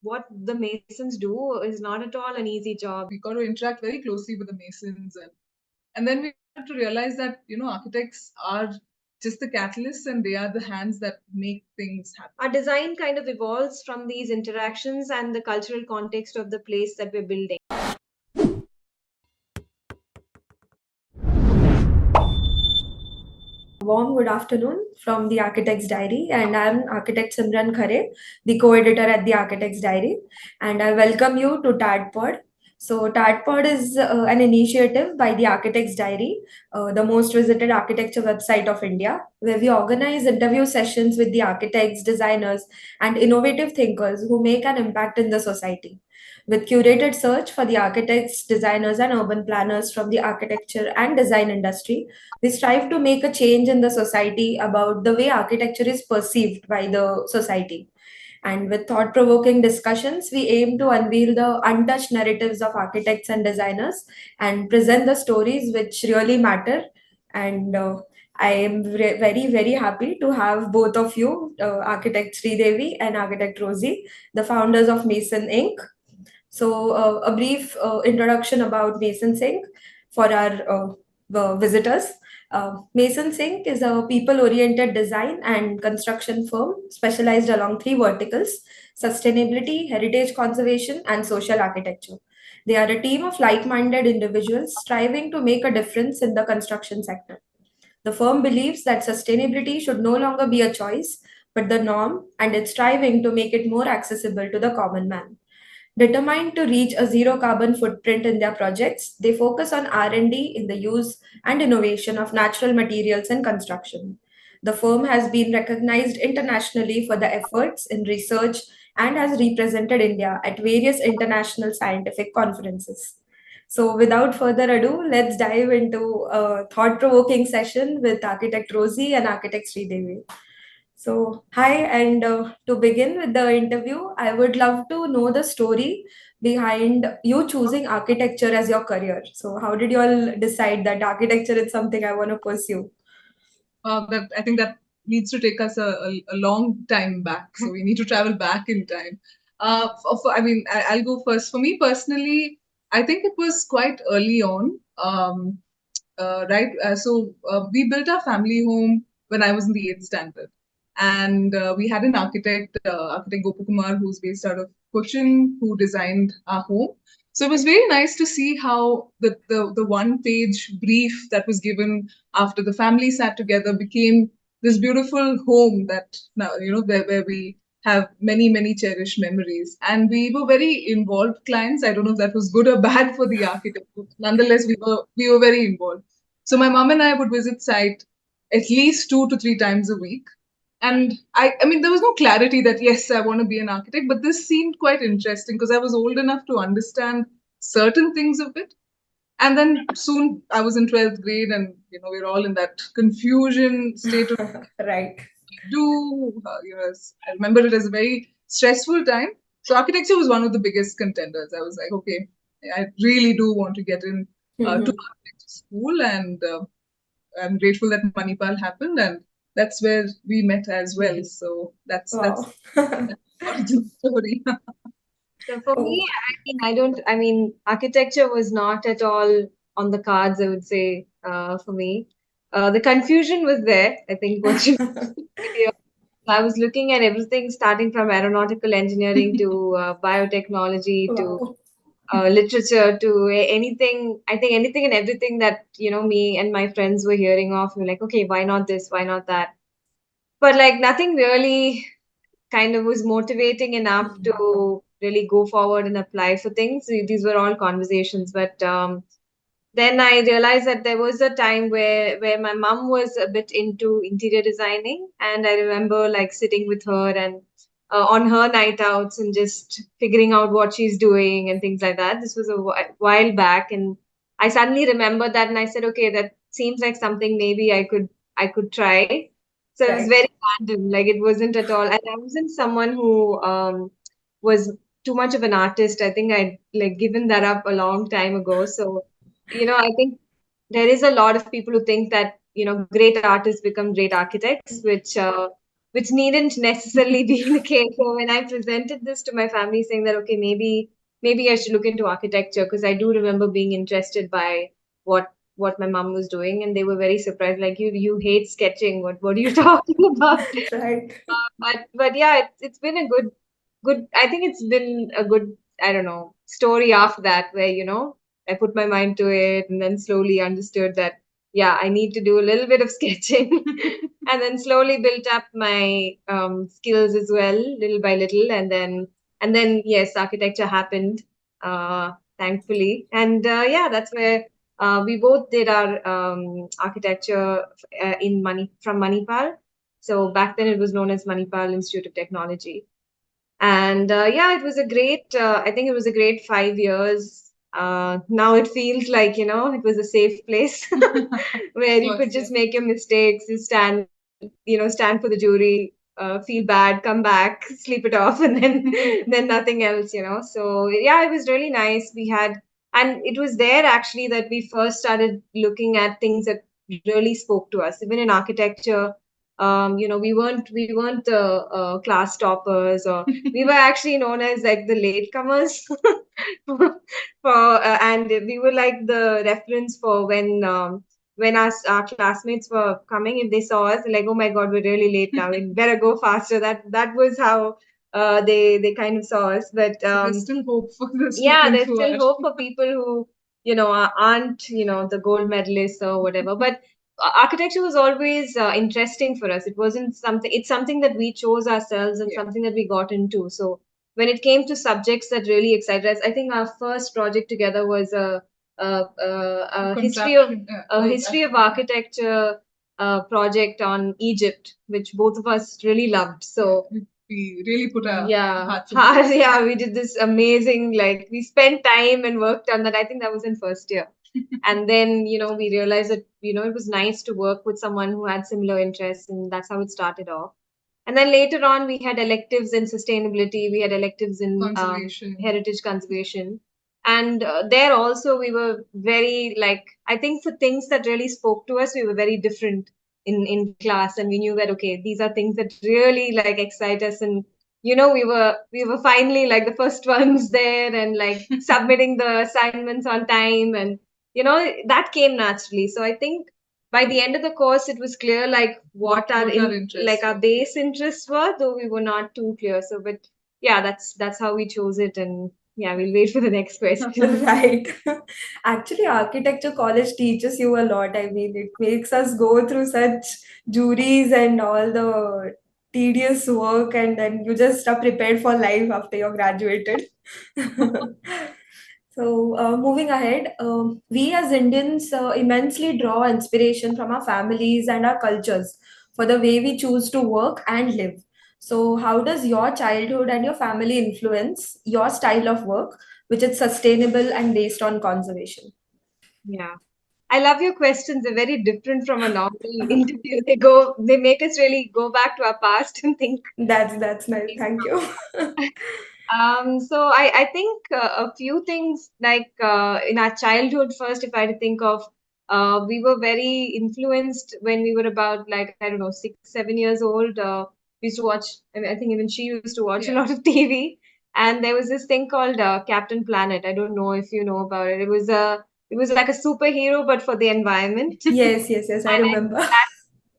what the masons do is not at all an easy job. We got to interact very closely with the masons, and then we have to realize that architects are just the catalysts, and they are the hands that make things happen. Our design kind of evolves from these interactions and the cultural context of the place that we're building. Warm good afternoon from the Architect's Diary, and I'm Architect Simran Khare, the co-editor at the Architect's Diary, and I welcome you to TADPod. So TADPod is an initiative by the Architect's Diary, the most visited architecture website of India, where we organize interview sessions with the architects, designers, and innovative thinkers who make an impact in the society. With curated search for the architects, designers, and urban planners from the architecture and design industry, we strive to make a change in the society about the way architecture is perceived by the society. And with thought provoking discussions, we aim to unveil the untouched narratives of architects and designers and present the stories which really matter. And I am very, very happy to have both of you, Architect Sridevi and Architect Rosie, the founders of Mason Inc. So, a brief introduction about Mason Inc. for our visitors. Mason Inc. is a people oriented design and construction firm specialized along three verticals: sustainability, heritage conservation, and social architecture. They are a team of like minded individuals striving to make a difference in the construction sector. The firm believes that sustainability should no longer be a choice, but the norm, and it's striving to make it more accessible to the common man. Determined to reach a zero carbon footprint in their projects, they focus on R&D in the use and innovation of natural materials in construction. The firm has been recognized internationally for the efforts in research and has represented India at various international scientific conferences. So, without further ado, let's dive into a thought provoking session with Architect Rosie and Architect Sridevi. So, hi, and to begin with the interview, I would love to know the story behind you choosing architecture as your career. So, how did you all decide that architecture is something I want to pursue? That I think that needs to take us a long time back. So we need to travel back in time. I'll go first. For me personally, I think it was quite early on. Right. We built our family home when I was in the 8th standard, and we had an architect Gopakumar, who's based out of Cochin, who designed our home. So it was very nice to see how the one page brief that was given after the family sat together became this beautiful home that now, where we have many cherished memories. And we were very involved clients. I don't know if that was good or bad for the architect, but nonetheless, we were very involved. So my mom and I would visit site at least 2 to 3 times a week. And I mean, there was no clarity that, yes, I want to be an architect, but this seemed quite interesting because I was old enough to understand certain things of it. And then soon I was in 12th grade, and, we're all in that confusion state of Right. I remember it as a very stressful time. So architecture was one of the biggest contenders. I was like, okay, I really do want to get in to architecture school, and I'm grateful that Manipal happened, and that's where we met as well. So that's Wow. the origin story. So for me, I mean, architecture was not at all on the cards, I would say, for me. The confusion was there, I think, what you I was looking at everything starting from aeronautical engineering to biotechnology to Wow. literature to anything. I think anything and everything that, me and my friends were hearing of. We're like, okay, why not this? Why not that? But like nothing really kind of was motivating enough to really go forward and apply for things. These were all conversations, but then I realized that there was a time where my mom was a bit into interior designing, and I remember like sitting with her and on her night outs and just figuring out what she's doing and things like that. This was a while back, and I suddenly remembered that, and I said, okay, that seems like something maybe I could try. So it was Right. very random, like it wasn't at all, and I wasn't someone who was too much of an artist. I think I'd like given that up a long time ago. So I think there is a lot of people who think that, great artists become great architects, which which needn't necessarily be the case. So when I presented this to my family, saying that okay, maybe I should look into architecture, because I do remember being interested by what my mom was doing, and they were very surprised. Like, you hate sketching. What are you talking about? Right. But yeah, it's been a good. I think it's been a good, I don't know, story after that, where I put my mind to it, and then slowly understood that yeah, I need to do a little bit of sketching, and then slowly built up my skills as well, little by little, and then yes, architecture happened, thankfully, and yeah, that's where we both did our architecture in from Manipal. So back then it was known as Manipal Institute of Technology. And yeah, it was a great, I think it was a great 5 years. Now it feels like, it was a safe place where you could just make your mistakes, you stand for the jury, feel bad, come back, sleep it off, and then nothing else. So yeah, it was really nice. And it was there actually that we first started looking at things that really spoke to us. Even in architecture, we weren't the class toppers, or we were actually known as like the latecomers. And we were like the reference for when our classmates were coming. If they saw us, they're like, oh my god, we're really late now, we better go faster. That was how they kind of saw us. But So there's still hope for the yeah, students there's who still are. hope for people who aren't the gold medalists or whatever. But architecture was always interesting for us. It wasn't something It's something that we chose ourselves, and something that we got into. So when it came to subjects that really excited us, I think our first project together was a history of architecture project on Egypt, which both of us really loved. So we really put our hearts yeah, we did this amazing, like, we spent time and worked on that. I think that was in first year. And then we realized that it was nice to work with someone who had similar interests, and that's how it started off. And then later on, we had electives in sustainability, we had electives in heritage conservation. And there also we were very, like, I think for things that really spoke to us, we were very different in class, and we knew that okay, these are things that really like excite us. And we were finally like the first ones there, and like submitting the assignments on time, and that came naturally. So I think by the end of the course, it was clear like what our interests, like our base interests were, though we were not too clear. So, but yeah, that's how we chose it. And yeah, we'll wait for the next question. Right. Actually, architecture college teaches you a lot. I mean, it makes us go through such juries and all the tedious work, and then you just are prepared for life after you're graduated. So, moving ahead, we as Indians immensely draw inspiration from our families and our cultures for the way we choose to work and live. So, how does your childhood and your family influence your style of work, which is sustainable and based on conservation? Yeah. I love your questions. They're very different from a normal interview. They make us really go back to our past and think. That's nice. Thank you. So I think a few things, like in our childhood. First, if I had to think of, we were very influenced when we were about, like, I don't know, 6, 7 years old. We used to watch. I think even she used to watch a lot of TV, and there was this thing called Captain Planet. I don't know if you know about it. It was like a superhero, but for the environment. Yes, I And remember.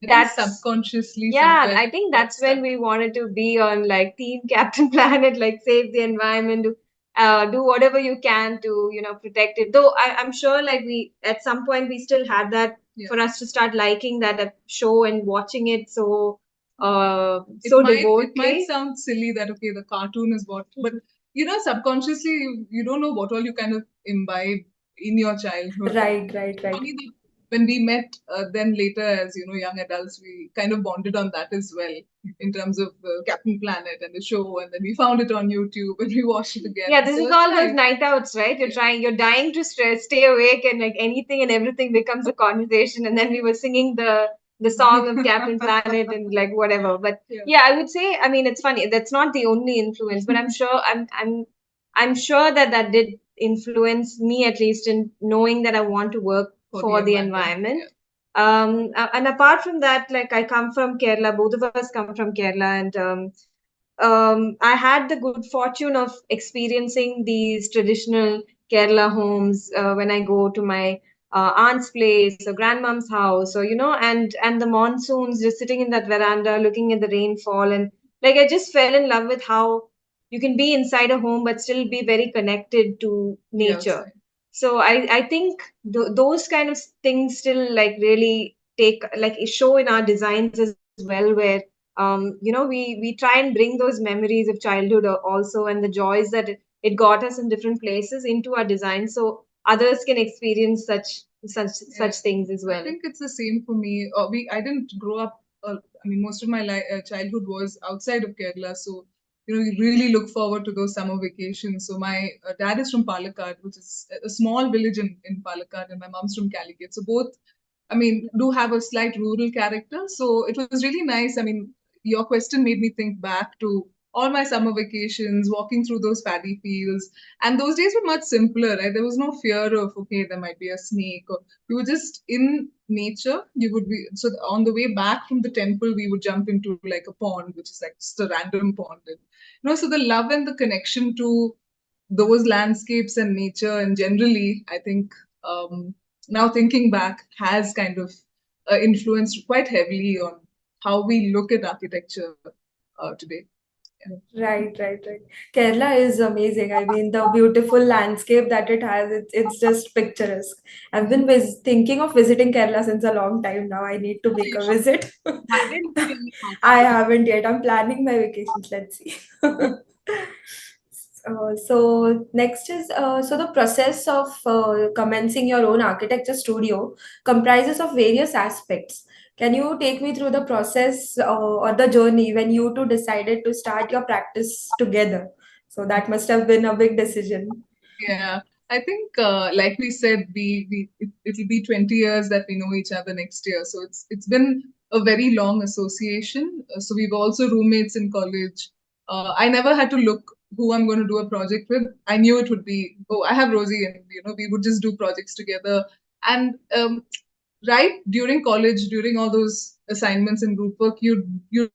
that's subconsciously, yeah, I think that's when we wanted to be on, like, Team Captain Planet, like save the environment, do whatever you can to protect it. Though I'm sure, like, we at some point we still had that for us to start liking that show and watching it so it might sound silly that okay, the cartoon is what, but subconsciously you don't know what all you kind of imbibe in your childhood. Right. Funny that when we met, then later as young adults, we kind of bonded on that as well, in terms of Captain Planet and the show, and then we found it on YouTube and we watched it again. Yeah, this is all those night outs, right? You're dying to stay awake, and like anything and everything becomes a conversation. And then we were singing the song of Captain Planet and like whatever. But yeah, I would say, I mean, it's funny. That's not the only influence, but I'm sure that did influence me, at least in knowing that I want to work for the environment. And apart from that, like I come from Kerala, both of us come from Kerala, and I had the good fortune of experiencing these traditional Kerala homes when I go to my aunt's place or grandmom's house, or and the monsoons, just sitting in that veranda, looking at the rainfall, and like I just fell in love with how you can be inside a home but still be very connected to Yes. nature. So I think those kind of things still like really take like show in our designs as well, where we try and bring those memories of childhood also, and the joys that it got us in different places into our design, so others can experience such things as I well. think it's the same for me. I didn't grow up. I mean, most of my childhood was outside of Kerala, so you really look forward to those summer vacations. So my dad is from Palakkad, which is a small village in Palakkad, and my mom's from Calicut. So both, I mean, do have a slight rural character. So it was really nice. I mean, your question made me think back to all my summer vacations, walking through those paddy fields. And those days were much simpler, right? There was no fear of, okay, there might be a snake. Or we were just in nature. You would be, so on the way back from the temple, we would jump into like a pond, which is like just a random pond. And, so the love and the connection to those landscapes and nature, and generally, I think now thinking back has kind of influenced quite heavily on how we look at architecture today. Right. Kerala is amazing. I mean, the beautiful landscape that it has, it's just picturesque. I've been thinking of visiting Kerala since a long time now. I need to make a visit. Haven't we? I haven't yet. I'm planning my vacations. Let's see. So next is so the process of commencing your own architecture studio comprises of various aspects. Can you take me through the process or the journey when you two decided to start your practice together? So that must have been a big decision. Yeah, I think, like we said, it'll be 20 years that we know each other next year. So it's been a very long association. So we were also roommates in college. I never had to look who I'm going to do a project with. I knew it would be, oh, I have Rosie, and we would just do projects together. And right during college, during all those assignments and group work, you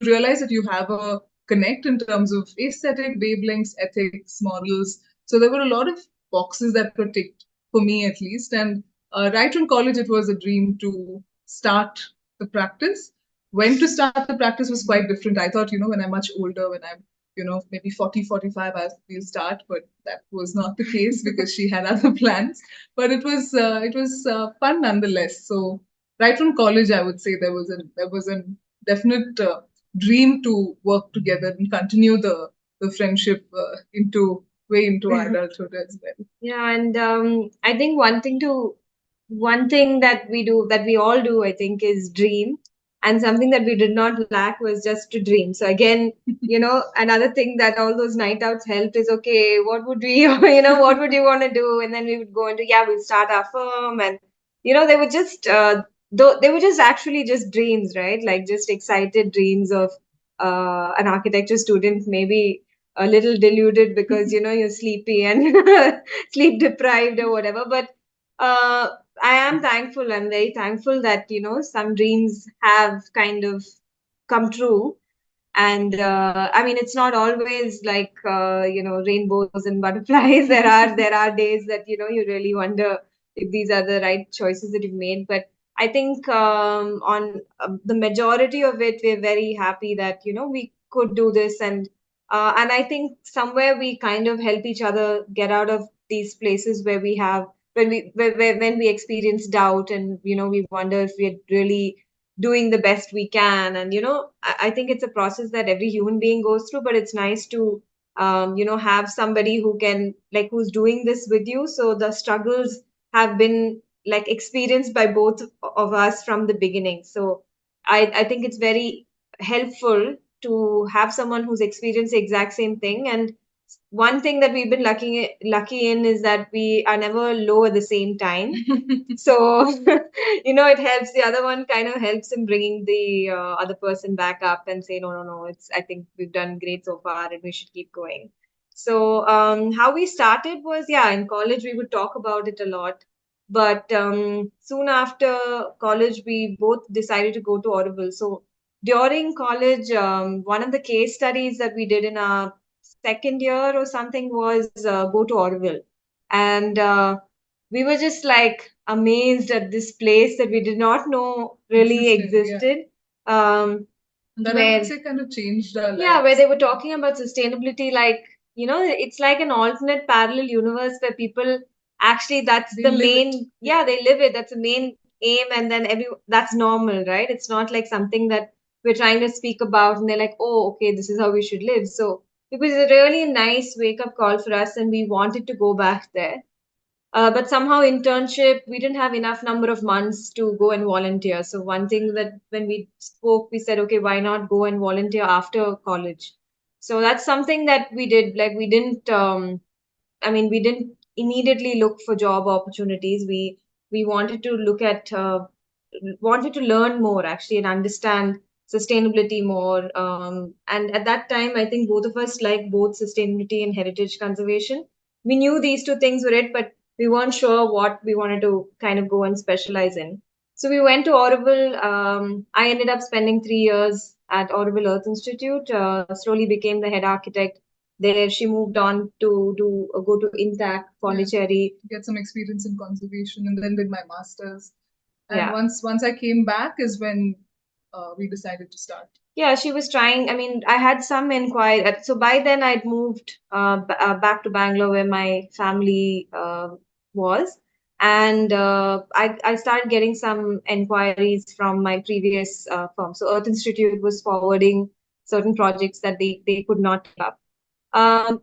realize that you have a connect in terms of aesthetic, wavelengths, ethics, models. So there were a lot of boxes that were ticked for me at least. And right from college, it was a dream to start the practice. When to start the practice was quite different. I thought, when I'm much older, when I'm maybe 40, 45, we'll start, but that was not the case because she had other plans. But it was fun nonetheless. So right from college, I would say there was a definite dream to work together and continue the friendship into way into adulthood as well. Yeah, and I think one thing that we do, that we all do, I think, is dream. And something that we did not lack was just to dream. So again, another thing that all those night outs helped is, okay, what would we, what would you want to do? And then we would go into, yeah, we'll start our firm. And, they were just, they were just actually just dreams, right? Like just excited dreams of an architecture student, maybe a little deluded because you're sleepy and sleep deprived or whatever, but I am thankful, I'm very thankful that some dreams have kind of come true. And I mean, it's not always like rainbows and butterflies. There are days that you really wonder if these are the right choices that you've made. But I think on the majority of it, we're very happy that we could do this. And I think somewhere we kind of help each other get out of these places where we have when we experience doubt, and we wonder if we're really doing the best we can. And I think it's a process that every human being goes through, but it's nice to have somebody who can, like, who's doing this with you, so the struggles have been like experienced by both of us from the beginning. So I think it's very helpful to have someone who's experienced the exact same thing. And one thing that we've been lucky in is that we are never low at the same time. So it helps, the other one kind of helps in bringing the other person back up and say, no, it's, I think we've done great so far and we should keep going. So how we started was, yeah, in college we would talk about it a lot. But soon after college, we both decided to go to Audible. So during college, one of the case studies that we did in our second year or something was go to Audible. And we were just like amazed at this place that we did not know really existed. That I Where would say kind of changed our lives. Yeah, where they were talking about sustainability, like, it's like an alternate parallel universe where people actually, that's They the live main, it. yeah, they live it. That's the main aim, and then that's normal, right? It's not like something that we're trying to speak about, and they're like, oh, okay, this is how we should live. So it was a really nice wake up call for us, and we wanted to go back there. But somehow internship, we didn't have enough number of months to go and volunteer. So one thing that when we spoke, we said, okay, why not go and volunteer after college? So that's something that we did. Like we didn't immediately look for job opportunities. We wanted to look at wanted to learn more actually and understand sustainability more. And at that time, I think both of us like both sustainability and heritage conservation. We knew these two things were it, but we weren't sure what we wanted to kind of go and specialize in. So we went to Audible. I ended up spending 3 years at Audible Earth Institute. Slowly became the head architect there. She moved on to do go to Intact, Pondicherry. Get some experience in conservation, and then did my masters. And Yeah. once I came back is when we decided to start. Yeah, she was trying. I mean, I had some inquiry. So by then, I'd moved back to Bangalore where my family was. And I started getting some inquiries from my previous firm. So Earth Institute was forwarding certain projects that they could not take up.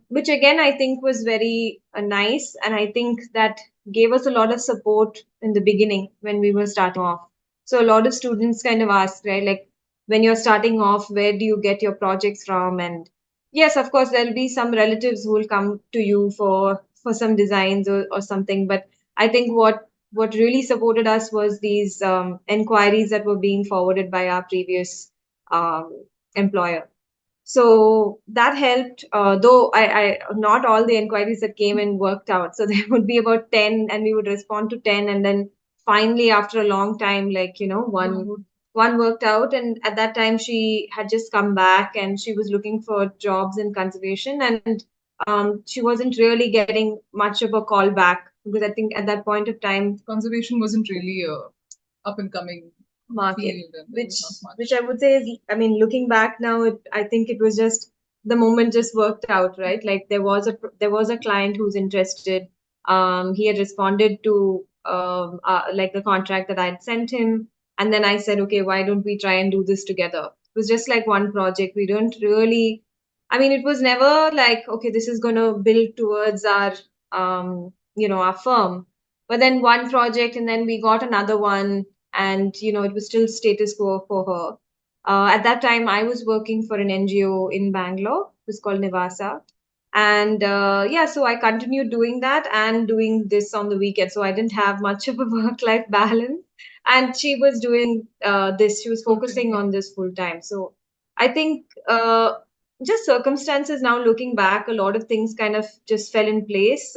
Which again I think was very nice, and I think that gave us a lot of support in the beginning when we were starting off. So a lot of students kind of ask, right, like when you're starting off, where do you get your projects from? And yes, of course, there'll be some relatives who will come to you for some designs or something. But I think what really supported us was these inquiries that were being forwarded by our previous employer. So that helped, though I not all the inquiries that came in worked out. So there would be about 10 and we would respond to 10. And then finally, after a long time, like, one worked out. And at that time, she had just come back and she was looking for jobs in conservation. And she wasn't really getting much of a call back because I think at that point of time, conservation wasn't really a up and coming market, field, and which I would say is, I mean, looking back now, I think it was just the moment just worked out, right? Like there was a client who's interested. He had responded to like the contract that I'd sent him, and then I said, okay, why don't we try and do this together? It was just like one project. We don't really, I mean, it was never like, okay, this is going to build towards our our firm. But then one project, and then we got another one, and it was still status quo for her. At that time, I was working for an NGO in Bangalore. It was called Nivasa. And yeah, so I continued doing that and doing this on the weekend. So I didn't have much of a work life balance. And she was doing this, she was focusing on this full time. So I think just circumstances now looking back, a lot of things kind of just fell in place,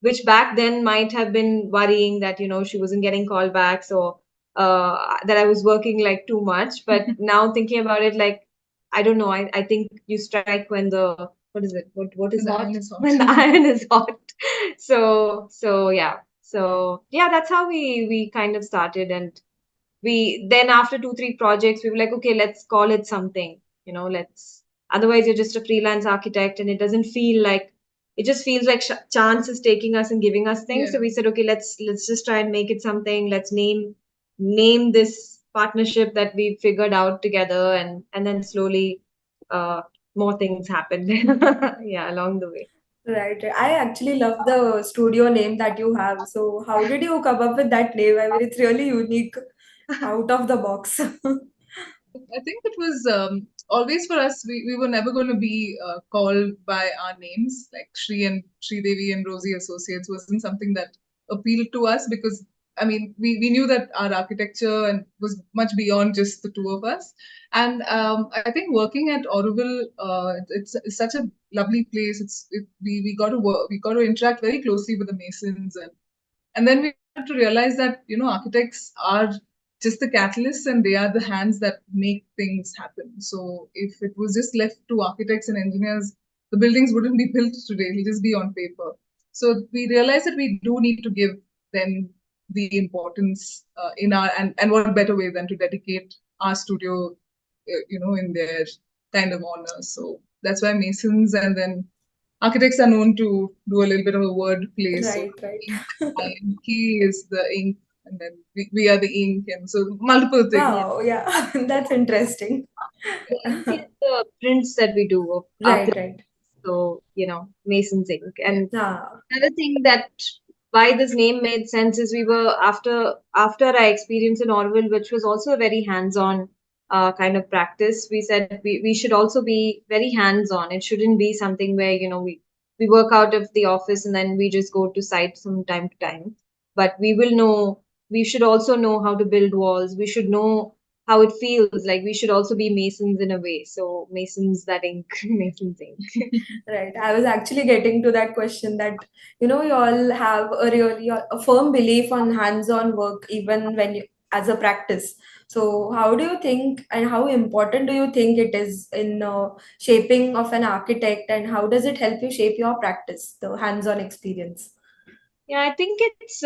which back then might have been worrying that, she wasn't getting callbacks or that I was working like too much. But now thinking about it, like, I don't know. I think you strike when the what is it? What is when that? the iron is hot. When the iron is hot. So yeah. So yeah, that's how we kind of started. And we then after 2 3 projects we were like, okay, let's call it something. Let's, otherwise you're just a freelance architect and it doesn't feel like, it just feels like chance is taking us and giving us things. So we said, okay, let's just try and make it something. Let's name this partnership that we figured out together, and then slowly more things happened. Yeah, along the way. Right. I actually love the studio name that you have. So, how did you come up with that name? I mean, it's really unique, out of the box. I think it was always for us. We were never going to be called by our names. Like Sridevi and Rosie Associates wasn't something that appealed to us, because I mean we knew that our architecture and was much beyond just the two of us. And I think working at Auroville, it's such a lovely place. We got to work, we got to interact very closely with the masons, and then we to realize that, architects are just the catalysts and they are the hands that make things happen. So if it was just left to architects and engineers, the buildings wouldn't be built today, it'll just be on paper. So we realize that we do need to give them the importance in our, and what better way than to dedicate our studio, in their kind of honor. So that's why masons and then architects are known to do a little bit of a word play. So Right, right. ink is the ink, and then we are the ink, and so multiple things. Yeah. Wow, yeah, that's interesting. The ink is the prints that we do of our Right, right. so, Mason's ink. Yeah. And Ah, another thing that why this name made sense is we were after I experienced in Orville, which was also a very hands-on kind of practice. We said we should also be very hands-on. It shouldn't be something where, we work out of the office and then we just go to site from time to time. But we should also know how to build walls. We should know how it feels. Like we should also be masons in a way. So masons that ink, masons ink. right. I was actually getting to that question that, you all have a really a firm belief on hands-on work even when you as a practice. So how do you think and how important do you think it is in shaping of an architect, and how does it help you shape your practice, the hands-on experience? Yeah, I think it's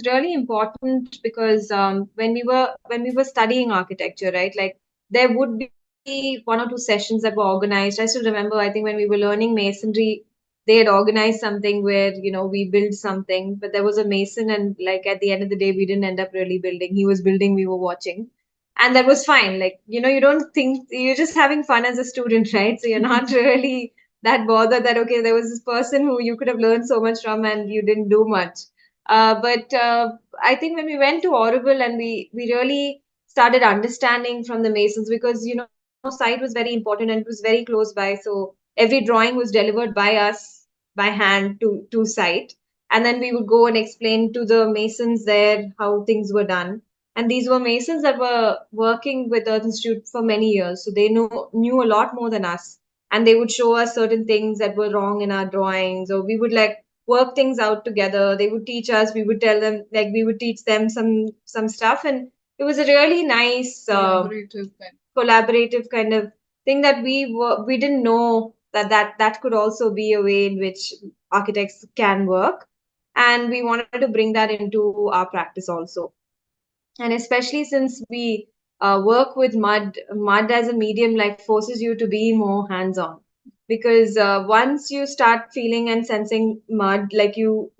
really important because when we were studying architecture, right? Like there would be one or two sessions that were organized. I still remember. I think when we were learning masonry, they had organized something where we build something, but there was a mason, and like at the end of the day, we didn't end up really building. He was building, we were watching, and that was fine. Like you don't think you're just having fun as a student, right? So you're not really that bothered that okay there was this person who you could have learned so much from and you didn't do much but I think when we went to Audible and we really started understanding from the masons because site was very important and it was very close by, so every drawing was delivered by us by hand to site, and then we would go and explain to the masons there how things were done. And these were masons that were working with Earth Institute for many years, so they knew a lot more than us, and they would show us certain things that were wrong in our drawings, or we would like work things out together. They would teach us, we would tell them, like we would teach them some stuff, and it was a really nice collaborative kind of thing that we didn't know that could also be a way in which architects can work, and we wanted to bring that into our practice also. And especially since we work with mud as a medium like forces you to be more hands on, because once you start feeling and sensing mud, like you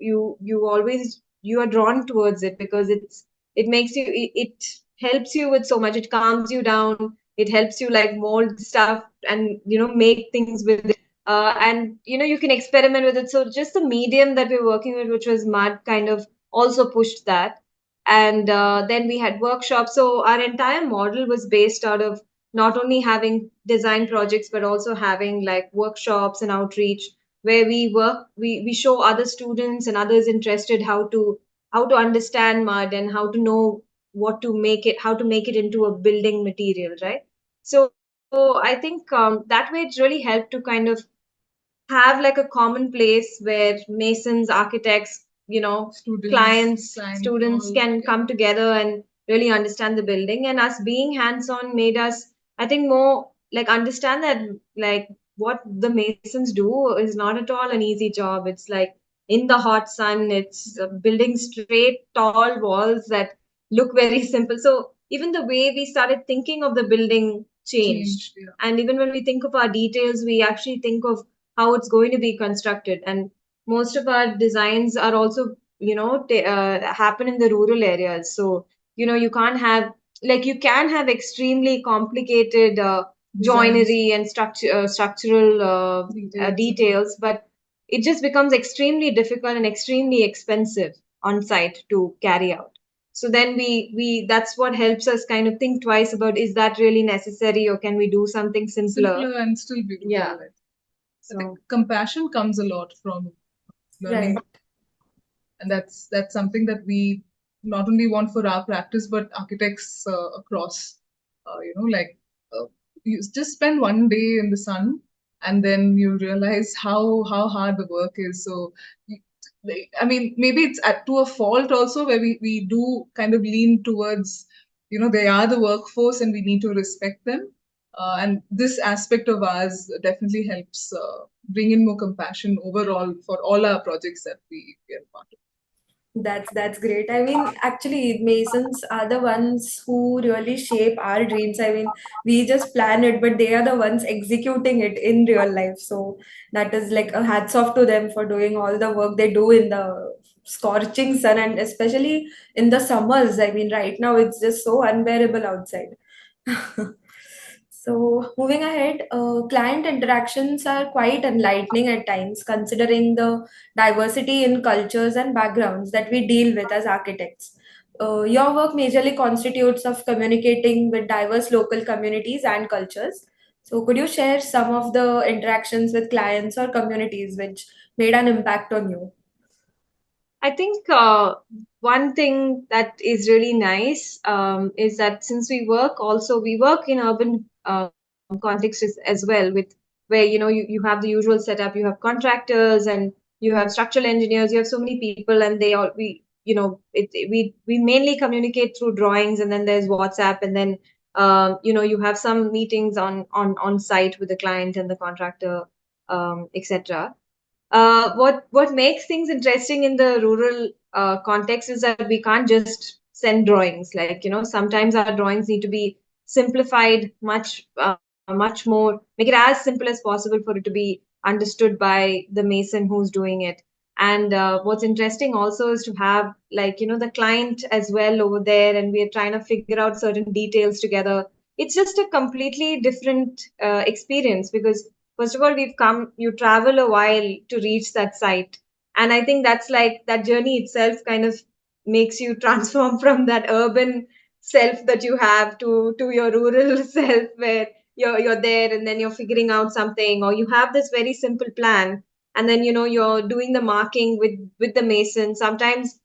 always you are drawn towards it because it makes you it helps you with so much. It calms you down, it helps you like mold stuff and make things with it, and you can experiment with it. So just the medium that we're working with, which was mud, kind of also pushed that. And then we had workshops, so our entire model was based out of not only having design projects but also having like workshops and outreach where we show other students and others interested how to understand mud and how to know how to make it into a building material, right? So I think that way it's really helped to kind of have like a common place where masons, architects, clients, students can come together and really understand the building. And us being hands on made us, I think, more like understand that like what the masons do is not at all an easy job. It's like in the hot sun, it's building straight, tall walls that look very simple. So even the way we started thinking of the building changed. Yeah. And even when we think of our details, we actually think of how it's going to be constructed. And most of our designs are also happen in the rural areas, so you can't have like you can have extremely complicated joinery and structural details, but it just becomes extremely difficult and extremely expensive on site to carry out. So then we that's what helps us kind of think twice about, is that really necessary, or can we do something simpler and still beautiful? Yeah. I think compassion comes a lot from learning, Right. and that's something that we not only want for our practice but architects across. Like you just spend one day in the sun, and then you realize how hard the work is. So I mean, maybe it's to a fault also, where we do kind of lean towards, they are the workforce and we need to respect them. And this aspect of ours definitely helps bring in more compassion overall for all our projects that we are part of. That's great. I mean, actually, masons are the ones who really shape our dreams. I mean, we just plan it, but they are the ones executing it in real life. So that is like a hats off to them for doing all the work they do in the scorching sun, and especially in the summers. I mean, right now it's just so unbearable outside. So, moving ahead, client interactions are quite enlightening at times, considering the diversity in cultures and backgrounds that we deal with as architects. Your work majorly constitutes of communicating with diverse local communities and cultures. So, could you share some of the interactions with clients or communities which made an impact on you? I think one thing that is really nice is that since we work in urban contexts as well, with where you have the usual setup, you have contractors and you have structural engineers, you have so many people, and they all we mainly communicate through drawings, and then there's WhatsApp, and then you have some meetings on site with the client and the contractor, etc. What makes things interesting in the rural context is that we can't just send drawings. Like sometimes our drawings need to be simplified much more, make it as simple as possible for it to be understood by the mason who's doing it. And what's interesting also is to have, like, the client as well over there, and we are trying to figure out certain details together. It's just a completely different experience, because first of all, you travel a while to reach that site. And I think that's like that journey itself kind of makes you transform from that urban self that you have to your rural self, where you're there and then you're figuring out something, or you have this very simple plan, and then you're doing the marking with the mason. Sometimes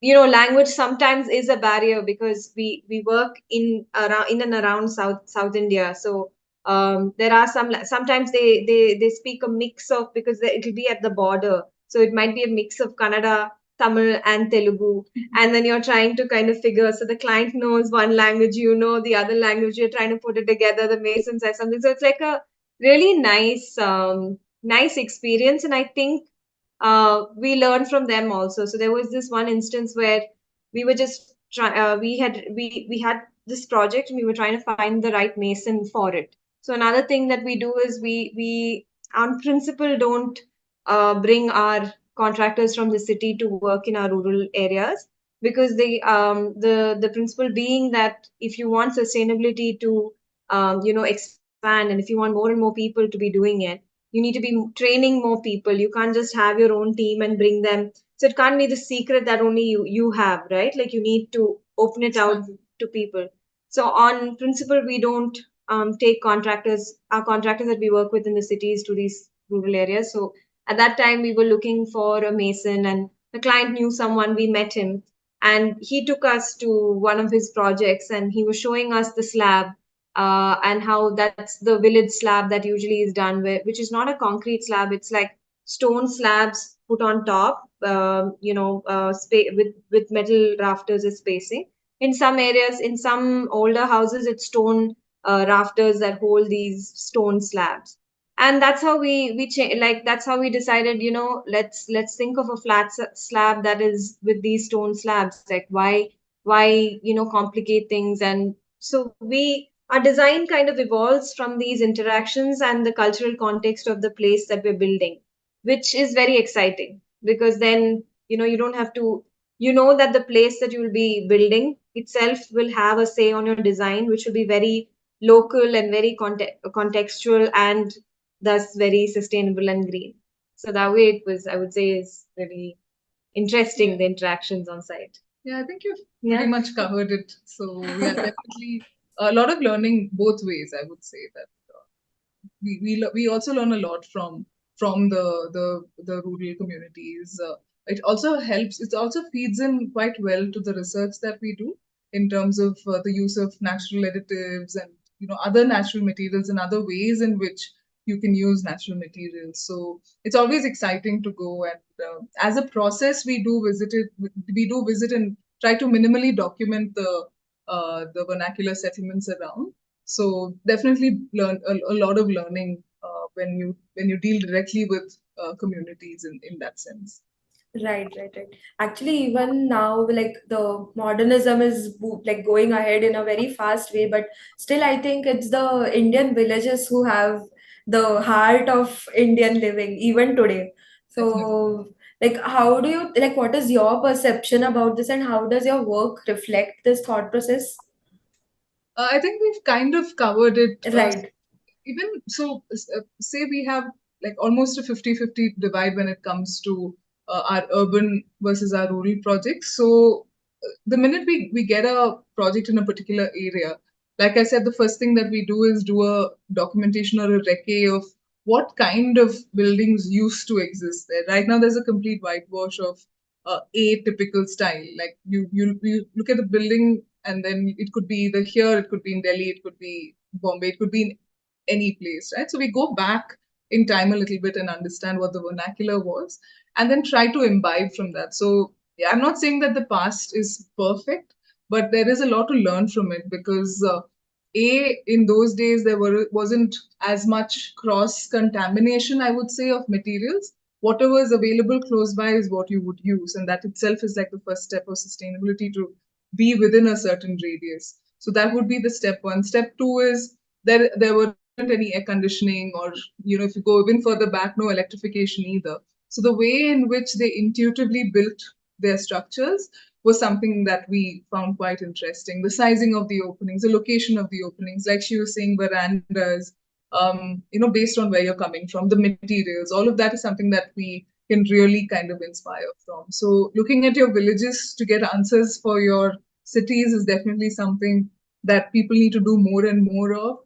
language sometimes is a barrier, because we work in and around South India. So there are sometimes they speak a mix of, because it'll be at the border, so it might be a mix of Kannada, Tamil and Telugu. And then you're trying to kind of figure, so the client knows one language, the other language, you're trying to put it together, the mason says something, so it's like a really nice experience. And I think we learned from them also. So there was this one instance where we were just we had this project, and we were trying to find the right mason for it. So another thing that we do is we on principle don't bring our contractors from the city to work in our rural areas, because the principle being that if you want sustainability to expand, and if you want more and more people to be doing it, you need to be training more people. You can't just have your own team and bring them. So it can't be the secret that only you have, right? Like, you need to open it out to people. So on principle, we don't take our contractors that we work with in the cities to these rural areas. So at that time, we were looking for a mason, and the client knew someone. We met him, and he took us to one of his projects, and he was showing us the slab, and how that's the village slab that usually is done with, which is not a concrete slab. It's like stone slabs put on top, with metal rafters as spacing. In some areas, in some older houses, it's stone rafters that hold these stone slabs. And that's how that's how we decided, let's think of a slab that is with these stone slabs. Like, why complicate things? And so our design kind of evolves from these interactions and the cultural context of the place that we're building, which is very exciting, because then you don't have to, that the place that you will be building itself will have a say on your design, which will be very local and very contextual, and thus very sustainable and green. So that way it was, I would say, is really interesting, the interactions on site. Yeah, I think you've pretty much covered it. So yeah, definitely a lot of learning both ways. I would say that we also learn a lot from the rural communities. It also helps. It also feeds in quite well to the research that we do in terms of the use of natural additives and other natural materials and other ways in which you can use natural materials. So it's always exciting to go. And as a process, we do visit it. We do visit and try to minimally document the vernacular settlements around. So definitely learn a lot of learning when you deal directly with communities in that sense. Right. Actually, even now, like the modernism is like going ahead in a very fast way, but still, I think it's the Indian villages who have the heart of Indian living even today. Definitely. So, like, how do you like? What is your perception about this, and how does your work reflect this thought process? I think we've kind of covered it. Right. Even so, say we have like almost a 50-50 divide when it comes to our urban versus our rural projects. So the minute we get a project in a particular area, like I said, the first thing that we do is do a documentation or a recce of what kind of buildings used to exist there. Right now, there's a complete whitewash of a typical style. Like you look at the building, and then it could be either here, it could be in Delhi, it could be Bombay, it could be in any place, right? So we go back in time a little bit and understand what the vernacular was, and then try to imbibe from that. So yeah, I'm not saying that the past is perfect, but there is a lot to learn from it because in those days there wasn't as much cross contamination, I would say, of materials. Whatever is available close by is what you would use, and that itself is like the first step of sustainability, to be within a certain radius. So that would be the step one. Step two is there weren't any air conditioning, or if you go even further back, no electrification either. So the way in which they intuitively built their structures was something that we found quite interesting. The sizing of the openings, the location of the openings, like she was saying, verandas, based on where you're coming from, the materials, all of that is something that we can really kind of inspire from. So looking at your villages to get answers for your cities is definitely something that people need to do more and more of.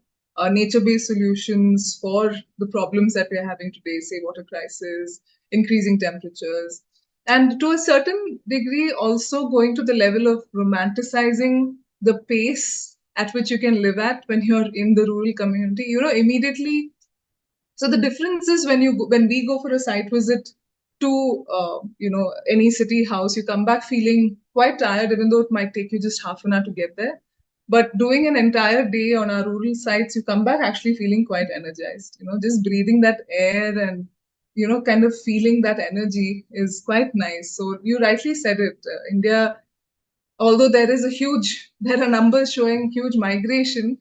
Nature-based solutions for the problems that we're having today, say water crisis, increasing temperatures, and to a certain degree also going to the level of romanticizing the pace at which you can live at when you're in the rural community. Immediately, so the difference is when we go for a site visit to any city house, you come back feeling quite tired, even though it might take you just half an hour to get there. But doing an entire day on our rural sites, you come back actually feeling quite energized. Just breathing that air and kind of feeling that energy is quite nice. So you rightly said it. India, although there are numbers showing huge migration,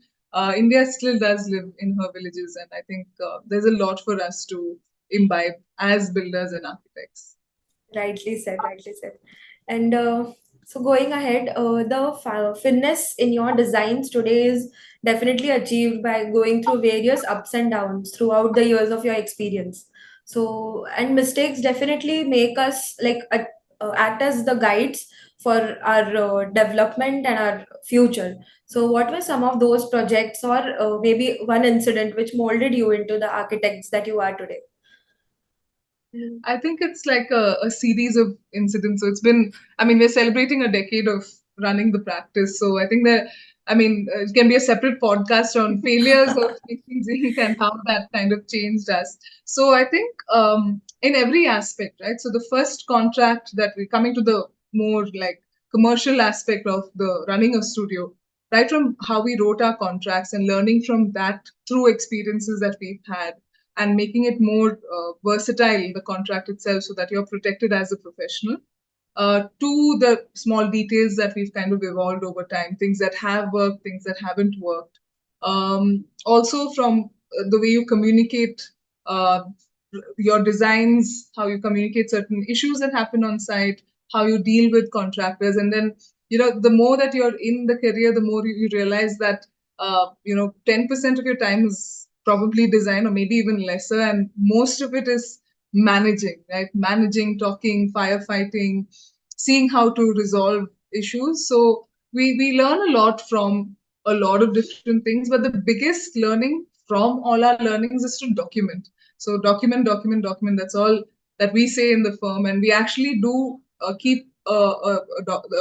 India still does live in her villages, and I think there's a lot for us to imbibe as builders and architects. Rightly said. And so going ahead, the finesse in your designs today is definitely achieved by going through various ups and downs throughout the years of your experience. So, and mistakes definitely make us like act as the guides for our development and our future. So, what were some of those projects, or maybe one incident which molded you into the architects that you are today? I think it's like a series of incidents. So we're celebrating a decade of running the practice. So I think it can be a separate podcast on failures of McKinsey and how that kind of changed us. So I think in every aspect, right? So the first contract that we're coming to, the more like commercial aspect of the running a studio, right from how we wrote our contracts and learning from that through experiences that we've had, and making it more versatile, the contract itself, so that you're protected as a professional. To the small details that we've kind of evolved over time, things that have worked, things that haven't worked. Also, from the way you communicate uh, your designs, how you communicate certain issues that happen on site, how you deal with contractors, and then the more that you're in the career, the more you realize that 10% of your time is probably design, or maybe even lesser, and most of it is managing, right? Managing, talking, firefighting, seeing how to resolve issues. So we learn a lot from a lot of different things, but the biggest learning from all our learnings is to document. So document. That's all that we say in the firm, and we actually do keep a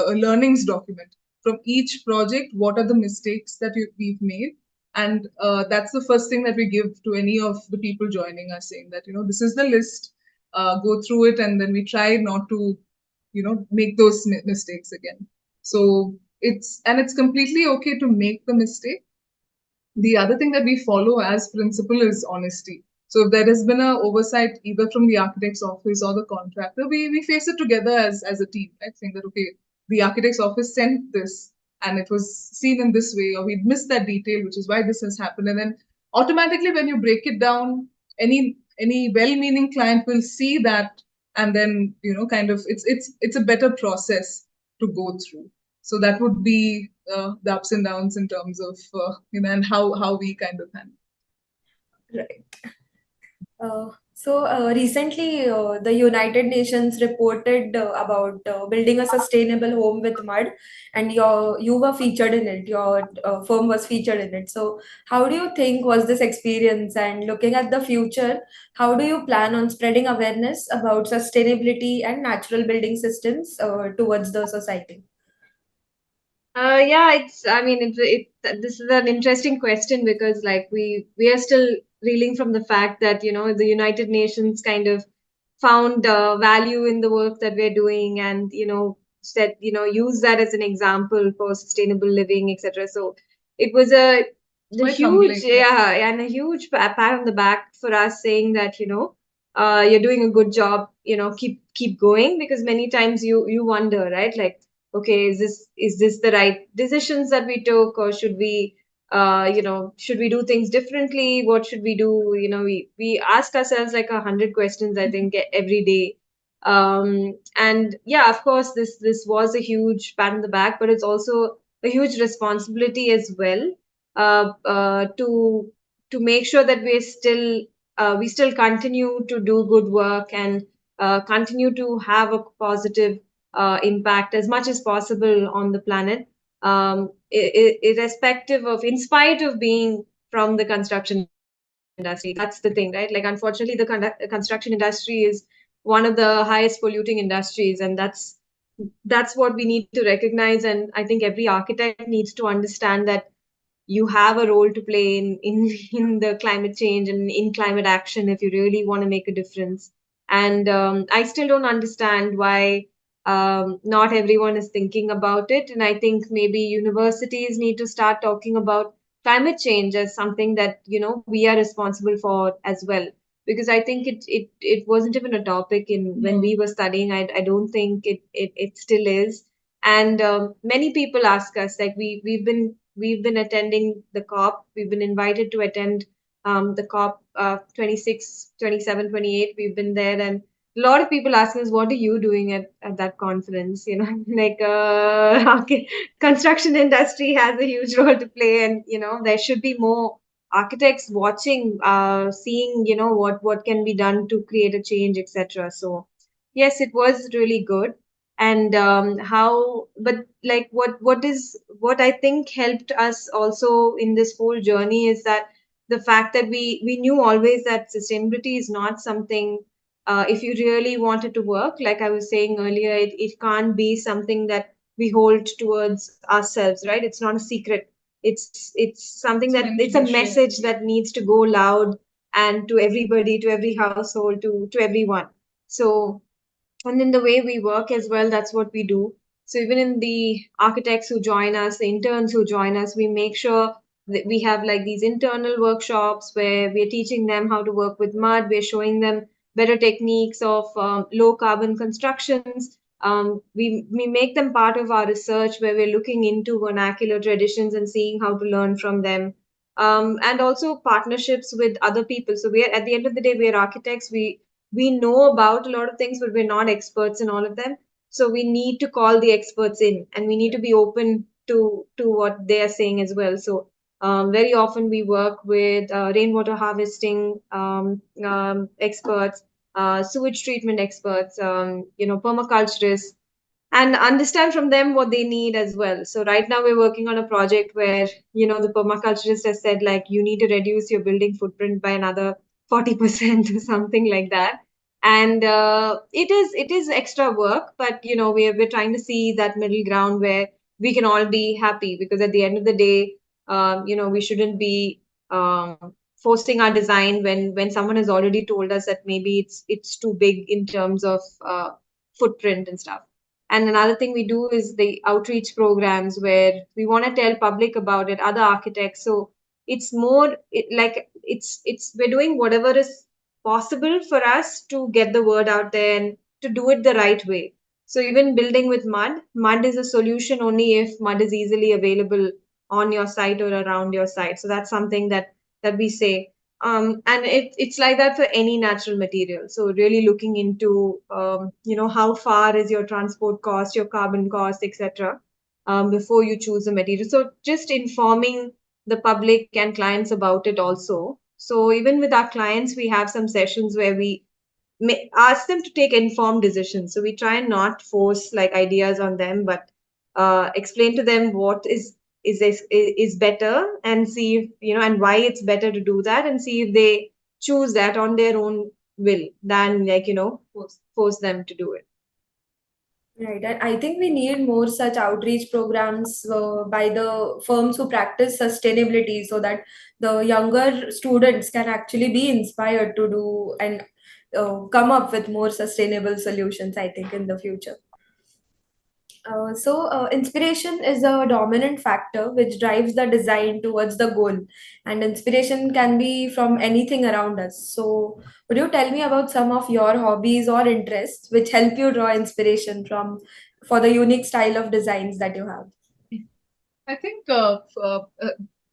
learnings document from each project. What are the mistakes that we've made? And that's the first thing that we give to any of the people joining us, saying that, this is the list, go through it, and then we try not to, make those mistakes again. So it's completely okay to make the mistake. The other thing that we follow as principle is honesty. So if there has been an oversight either from the architect's office or the contractor, we face it together as a team, right? Saying that, okay, the architect's office sent this and it was seen in this way, or we missed that detail, which is why this has happened. And then automatically when you break it down, any well-meaning client will see that, and then, kind of it's a better process to go through. So that would be the ups and downs in terms of and how we kind of handle. Right. Recently, the United Nations reported about building a sustainable home with mud, and you were featured in it. Your firm was featured in it. So, how do you think was this experience? And looking at the future, how do you plan on spreading awareness about sustainability and natural building systems towards the society? Yeah, I mean, this is an interesting question because, like, we are still reeling from the fact that, the United Nations kind of found value in the work that we're doing, and, said, use that as an example for sustainable living, etc. So it was It's the quite huge, humbling. Yeah. yeah, and a huge pat on the back for us, saying that, you're doing a good job, keep going, because many times you wonder, right? Like, okay, is this the right decisions that we took, or should we do things differently? What should we do? We ask ourselves like 100 questions, I think, every day. And yeah, of course, this was a huge pat on the back, but it's also a huge responsibility as well, to make sure that we still continue to do good work, and continue to have a positive impact as much as possible on the planet, irrespective of, in spite of being from the construction industry. That's the thing, right? Like, unfortunately, the construction industry is one of the highest polluting industries, and that's what we need to recognize. And I think every architect needs to understand that you have a role to play in in the climate change and in climate action if you really want to make a difference. And I still don't understand why not everyone is thinking about it. And I think maybe universities need to start talking about climate change as something that we are responsible for as well, because I think it wasn't even a topic in when we were studying. I don't think it still is. And many people ask us, like, we've been attending the COP. We've been invited to attend the COP 26, 27, 28. We've been there, and a lot of people ask us, what are you doing at that conference? Like, okay, construction industry has a huge role to play, and there should be more architects watching, seeing what can be done to create a change, etc. So yes, it was really good. And how but like what I think helped us also in this whole journey is that the fact that we knew always that sustainability is not something, if you really wanted to work, like I was saying earlier, it can't be something that we hold towards ourselves, right? It's not a secret. It's something It's that meant to it's a be shared. message that needs to go loud, and to everybody, to every household, to everyone. So, and in the way we work as well, that's what we do. So even in the architects who join us, the interns who join us, we make sure that we have like these internal workshops where we're teaching them how to work with mud. We're showing them better techniques of low carbon constructions. We make them part of our research, where we're looking into vernacular traditions and seeing how to learn from them. And also partnerships with other people. So we are, at the end of the day, we are architects. We know about a lot of things, but we're not experts in all of them. So we need to call the experts in, and we need to be open to what they are saying as well. So very often we work with rainwater harvesting experts, sewage treatment experts, permaculturists, and understand from them what they need as well. So right now we're working on a project where, the permaculturist has said, like, you need to reduce your building footprint by another 40% or something like that. And it is extra work, but we're trying to see that middle ground where we can all be happy, because at the end of the day, we shouldn't be forcing our design when someone has already told us that maybe it's too big in terms of footprint and stuff. And another thing we do is the outreach programs where we want to tell public about it, other architects. So it's more it's we're doing whatever is possible for us to get the word out there and to do it the right way. So even building with mud is a solution only if mud is easily available on your site or around your site. So that's something that we say. And it's like that for any natural material. So really looking into how far is your transport cost, your carbon cost, etc. Before you choose a material. So just informing the public and clients about it also. So even with our clients, we have some sessions where we ask them to take informed decisions. So we try and not force like ideas on them, but explain to them what is better, and see if and why it's better to do that, and see if they choose that on their own will than force them to do it. Right, and I think we need more such outreach programs by the firms who practice sustainability so that the younger students can actually be inspired to do and come up with more sustainable solutions, I think, in the future. Inspiration is a dominant factor which drives the design towards the goal, and inspiration can be from anything around us. So, would you tell me about some of your hobbies or interests which help you draw inspiration from for the unique style of designs that you have? I think,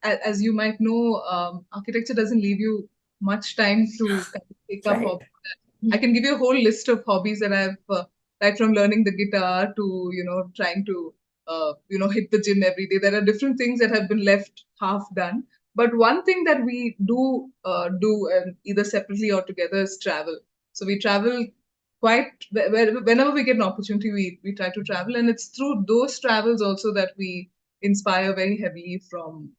as you might know, architecture doesn't leave you much time to kind of take up Right. hobbies. I can give you a whole list of hobbies that I've, right from learning the guitar to, trying to, hit the gym every day. There are different things that have been left half done. But one thing that we do either separately or together is travel. So we travel whenever we get an opportunity, we try to travel. And it's through those travels also that we inspire very heavily from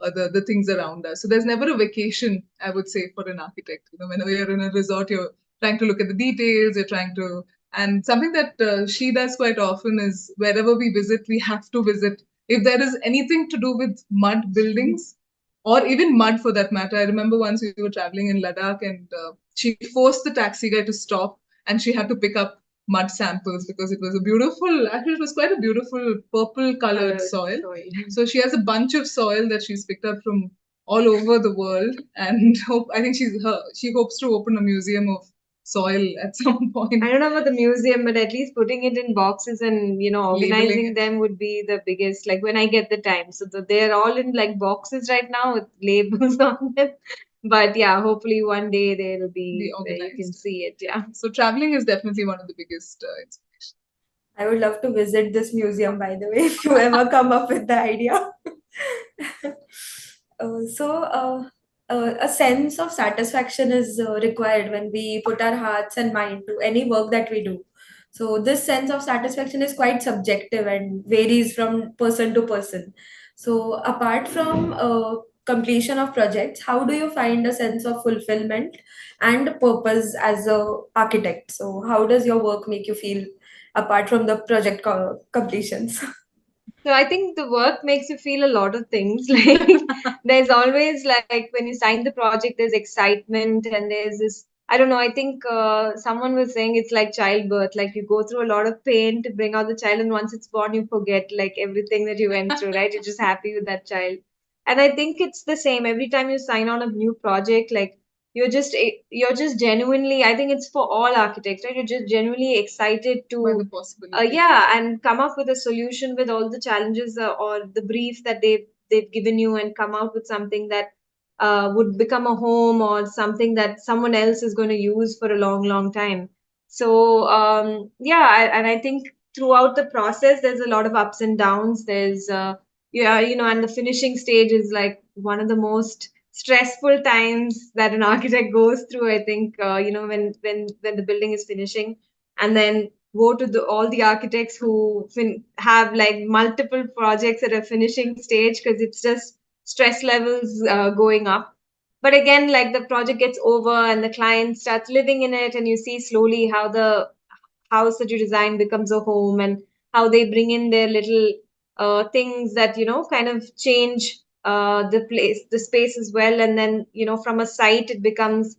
the things around us. So there's never a vacation, I would say, for an architect. Whenever you're in a resort, you're trying to look at the details, you're trying to, and something that she does quite often is wherever we visit, we have to visit. If there is anything to do with mud buildings, or even mud for that matter. I remember once we were traveling in Ladakh and she forced the taxi guy to stop and she had to pick up mud samples because it was actually, it was quite a beautiful purple colored soil. So she has a bunch of soil that she's picked up from all over the world, and I think she hopes to open a museum of soil at some point. I don't know about the museum, but at least putting it in boxes and organizing them would be the biggest. Like when I get the time, so they're all in like boxes right now with labels on them. But yeah, hopefully one day they'll be where you can see it. Yeah. So traveling is definitely one of the biggest inspirations. I would love to visit this museum, by the way, if you ever come up with the idea. Uh, so, uh, a sense of satisfaction is required when we put our hearts and mind to any work that we do. So, this sense of satisfaction is quite subjective and varies from person to person. So, apart from completion of projects, how do you find a sense of fulfillment and purpose as a architect? So, how does your work make you feel apart from the project completions? So I think the work makes you feel a lot of things. Like there's always like when you sign the project, there's excitement and there's this. I don't know. I think someone was saying it's like childbirth. Like you go through a lot of pain to bring out the child, and once it's born, you forget like everything that you went through. Right? You're just happy with that child. And I think it's the same every time you sign on a new project. Like you're just genuinely. I think it's for all architects, right? You're just genuinely excited By the to possibility. yeah, and come up with a solution with all the challenges or the brief that they've given you, and come out with something that would become a home or something that someone else is going to use for a long, long time. So yeah, and I think throughout the process, there's a lot of ups and downs. There's yeah, and the finishing stage is like one of the most stressful times that an architect goes through. I think when the building is finishing, and then woe to all the architects who have like multiple projects at a finishing stage, because it's just stress levels going up. But again, like the project gets over and the client starts living in it, and you see slowly how the house that you design becomes a home, and how they bring in their little things that kind of change the space as well. And then, from a site, it becomes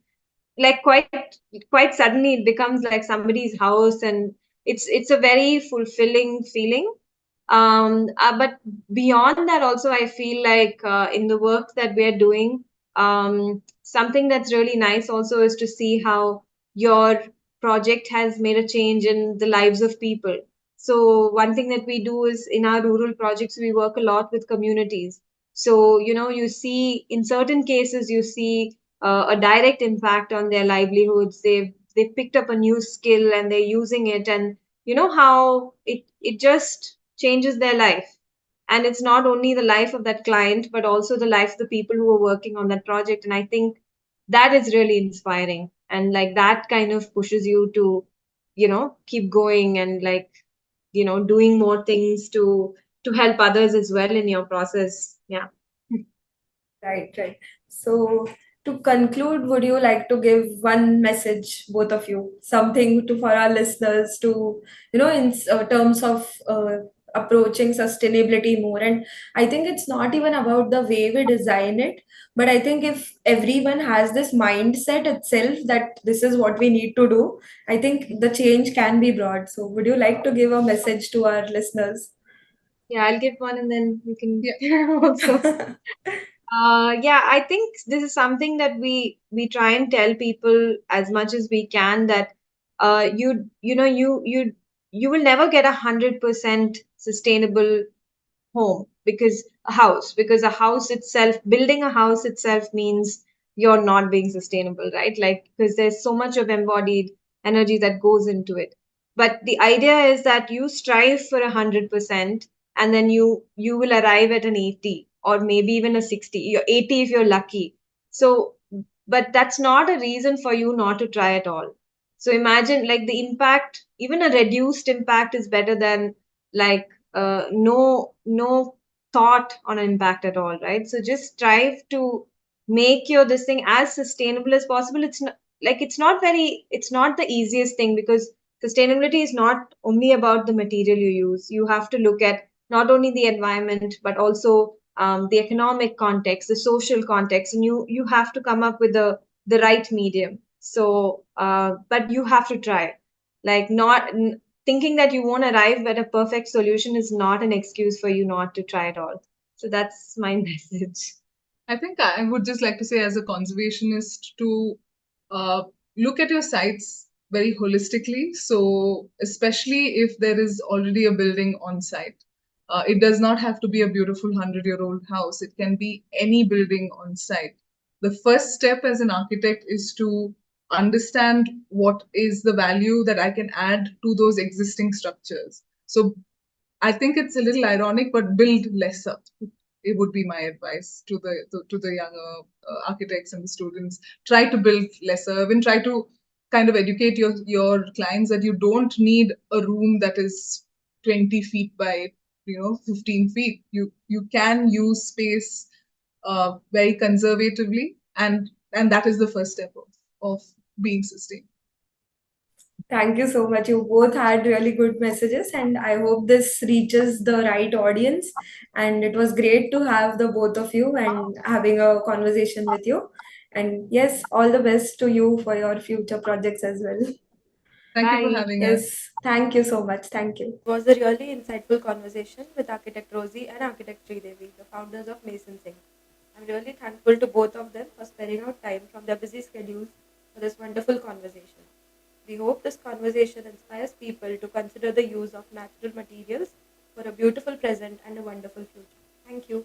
like quite suddenly it becomes like somebody's house, and it's a very fulfilling feeling. But beyond that, also, I feel like in the work that we're doing, something that's really nice also is to see how your project has made a change in the lives of people. So one thing that we do is in our rural projects, we work a lot with communities. So, you see in certain cases, you see a direct impact on their livelihoods. They've picked up a new skill and they're using it, and how it just changes their life. And it's not only the life of that client, but also the life of the people who are working on that project. And I think that is really inspiring, and like that kind of pushes you to keep going, and like doing more things to help others as well in your process. Yeah. Right, right. So, to conclude, would you like to give one message, both of you, something to for our listeners to, in terms of approaching sustainability more? And I think it's not even about the way we design it, but I think if everyone has this mindset itself that this is what we need to do, I think the change can be brought. So, would you like to give a message to our listeners? Yeah, I'll give one and then you can Yeah. also. Yeah, I think this is something that we try and tell people as much as we can, that you will never get 100% sustainable home, because a house itself, building a house itself, means you're not being sustainable, right? Like, because there's so much of embodied energy that goes into it. But the idea is that you strive for 100%, and then you will arrive at an 80, or maybe even a 60. You're 80 if you're lucky. So, but that's not a reason for you not to try at all. So imagine, like, the impact, even a reduced impact is better than, like, no thought on an impact at all, right? So just strive to make your this thing as sustainable as possible. It's not like, it's not the easiest thing, because sustainability is not only about the material you use. You have to look at not only the environment, but also the economic context, the social context, and you have to come up with the right medium. So but you have to try. Like, not thinking that you won't arrive at a perfect solution is not an excuse for you not to try at all. So that's my message. I think I would just like to say, as a conservationist, to uh, look at your sites very holistically. So, especially if there is already a building on site, it does not have to be a beautiful 100-year-old house. It can be any building on site. The first step as an architect is to understand what is the value that I can add to those existing structures. So, I think it's a little ironic, but build lesser. It would be my advice to the younger architects and the students. Try to build lesser. Even try to kind of educate your clients that you don't need a room that is 20 feet by 15 feet. You can use space very conservatively, and that is the first step of being sustainable. Thank you so much. You both had really good messages, and I hope this reaches the right audience. And it was great to have the both of you and having a conversation with you. And yes, all the best to you for your future projects as well. Thank you for Bye. having us. Yes, thank you so much. Thank you. It was a really insightful conversation with architect Rosie and architect Sridevi, the founders of Mason Singh. I'm really thankful to both of them for sparing out time from their busy schedules for this wonderful conversation. We hope this conversation inspires people to consider the use of natural materials for a beautiful present and a wonderful future. Thank you.